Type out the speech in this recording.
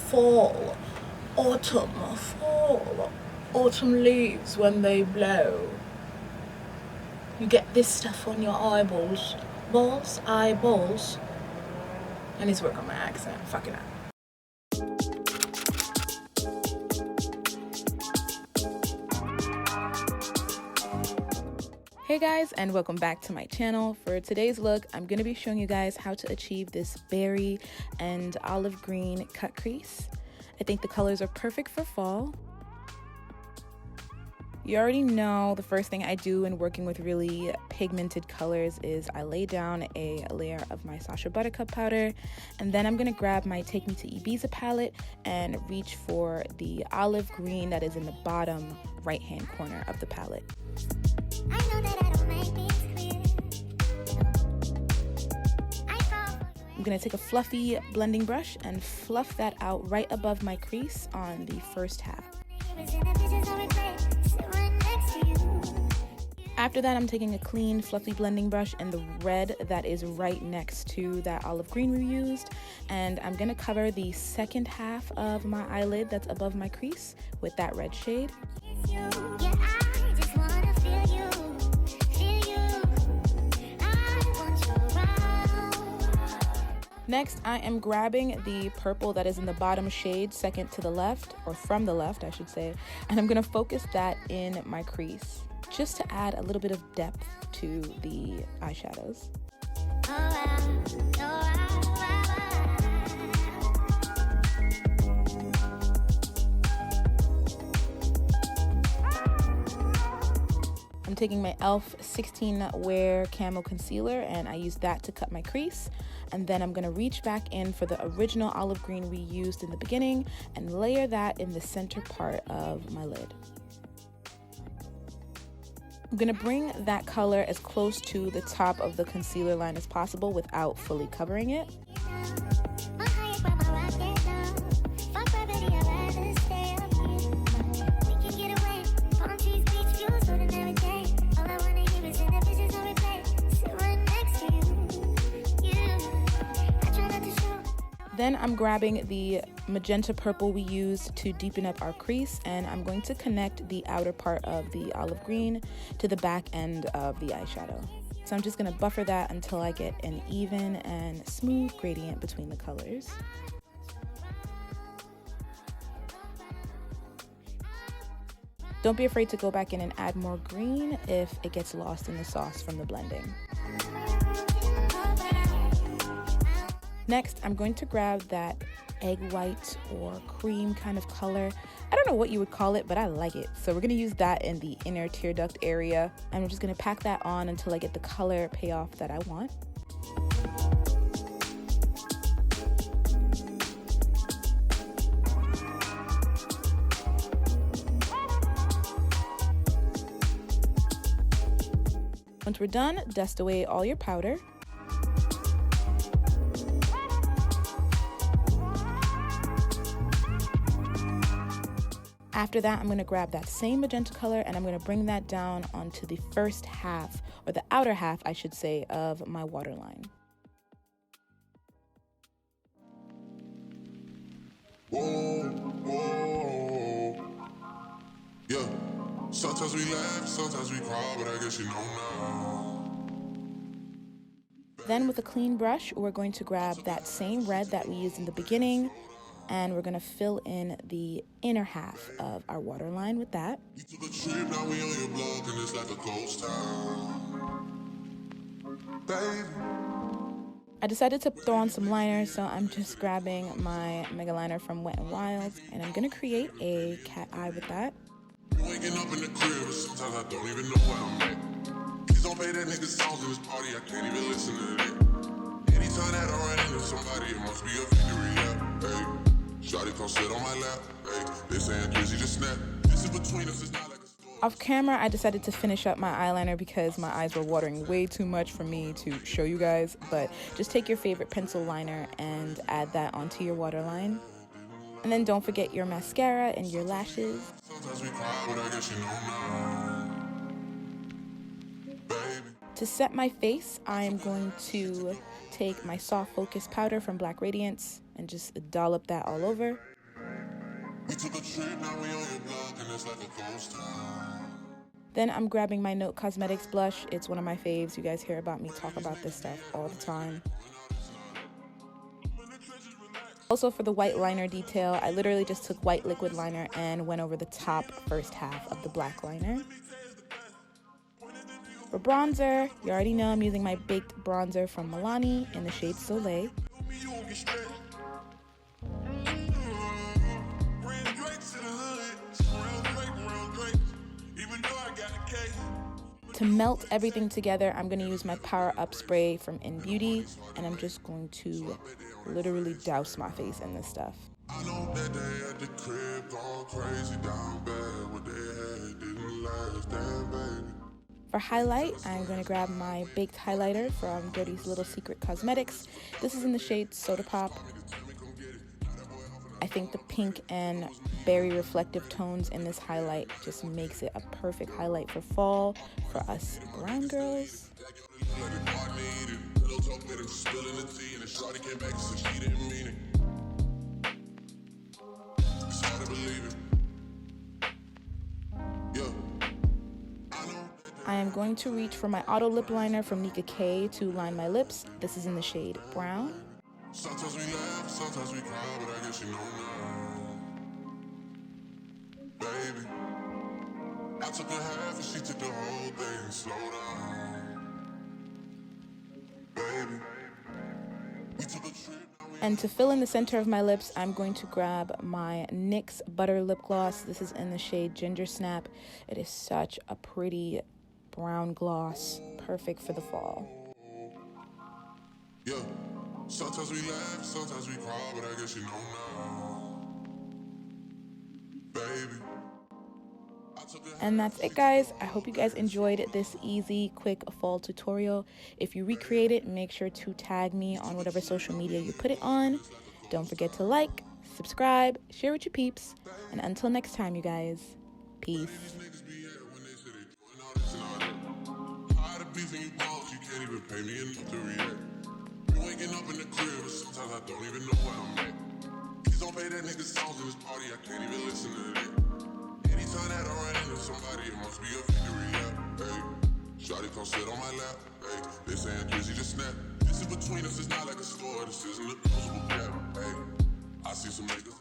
fall, autumn leaves when they blow. You get this stuff on your eyeballs. Eyeballs. I need to work on my accent. Fucking hell. Hey guys, and welcome back to my channel. For today's look, I'm going to be showing you guys how to achieve this berry and olive green cut crease. I think the colors are perfect for fall. You already know the first thing I do when working with really pigmented colors is I lay down a layer of my Sacha Buttercup powder, and then I'm going to grab my Take Me to Ibiza palette and reach for the olive green that is in the bottom right hand corner of the palette. I'm going to take a fluffy blending brush and fluff that out right above my crease on the first half. After that, I'm taking a clean fluffy blending brush and the red that is right next to that olive green we used, and I'm going to cover the second half of my eyelid that's above my crease with that red shade. Next, I am grabbing the purple that is in the bottom shade, second to the left, or from the left, I should say, and I'm going to focus that in my crease, just to add a little bit of depth to the eyeshadows. I'm taking my e.l.f. 16 Wear Camo Concealer and I use that to cut my crease. And then I'm going to reach back in for the original olive green we used in the beginning and layer that in the center part of my lid. I'm going to bring that color as close to the top of the concealer line as possible without fully covering it. Then I'm grabbing the magenta purple we used to deepen up our crease, and I'm going to connect the outer part of the olive green to the back end of the eyeshadow. So I'm just going to buffer that until I get an even and smooth gradient between the colors. Don't be afraid to go back in and add more green if it gets lost in the sauce from the blending. Next, I'm going to grab that egg white or cream kind of color. I don't know what you would call it, but I like it. So we're going to use that in the inner tear duct area. And I'm just going to pack that on until I get the color payoff that I want. Once we're done, dust away all your powder. After that, I'm going to grab that same magenta color and I'm going to bring that down onto the first half, or the outer half, I should say, of my waterline. Whoa, whoa. Yeah, sometimes we laugh, sometimes we cry, but I guess you know now. Then with a clean brush, we're going to grab that same red that we used in the beginning, and we're going to fill in the inner half of our waterline with that. You took a trip, now we on your block, and it's like a ghost town. Baby. I decided to throw on some liner, so I'm just grabbing my Mega Liner from Wet n Wild, and I'm going to create a cat eye with that. Waking up in the crib, sometimes I don't even know where I'm at. Please don't play that nigga songs in this party, I can't even listen to that. Anytime that I run into somebody, it must be a victory, yeah, hey. Shawty come sit on my lap, hey, they saying Drizzy just snap. This is between us, it's not like a story. Off camera, I decided to finish up my eyeliner because my eyes were watering way too much for me to show you guys, but just take your favorite pencil liner and add that onto your waterline. And then don't forget your mascara and your lashes. Sometimes we cry, but I guess you know now. Baby. To set my face, I am going to take my soft focus powder from Black Radiance and just dollop that all over. We took a trip, now we on your block, and it's like a ghost town. Then I'm grabbing my Note Cosmetics blush. It's one of my faves. You guys hear about me talk about this stuff all the time. Also for the white liner detail, I literally just took white liquid liner and went over the top first half of the black liner. For bronzer, you already know I'm using my baked bronzer from Milani in the shade Soleil. To melt everything together, I'm going to use my Power Up spray from In Beauty, and I'm just going to literally douse my face in this stuff. I know that they at the crib going crazy down bad. What they had didn't last, damn baby. For highlight, I'm going to grab my baked highlighter from Dirty's Little Secret Cosmetics. This is in the shade Soda Pop. I think the pink and berry reflective tones in this highlight just makes it a perfect highlight for fall for us brown girls. I am going to reach for my auto lip liner from Nika K to line my lips. This is in the shade Brown. Sometimes we laugh, sometimes we cry, but I guess you know now. Baby, I took a half and she took the whole thing. Slow down. Baby, we took a trip. And to fill in the center of my lips, I'm going to grab my NYX Butter Lip Gloss. This is in the shade Ginger Snap. It is such a pretty brown gloss, perfect for the fall. Yeah. Sometimes we laugh, sometimes we cry, but I guess you know now. Baby. And that's it, guys. I hope you guys enjoyed this easy, quick fall tutorial. If you recreate it, make sure to tag me on whatever social media you put it on. Don't forget to like, subscribe, share with your peeps. And until next time, you guys, peace. Waking up in the crib, sometimes I don't even know where I'm at. Please don't play that nigga songs in this party, I can't even listen to that. Anytime that I run into somebody, it must be a victory, yeah. Hey, shawty come sit on my lap, hey, they saying busy to snap. This is between us, it's not like a store, this isn't a closable gap, hey. I see some niggas.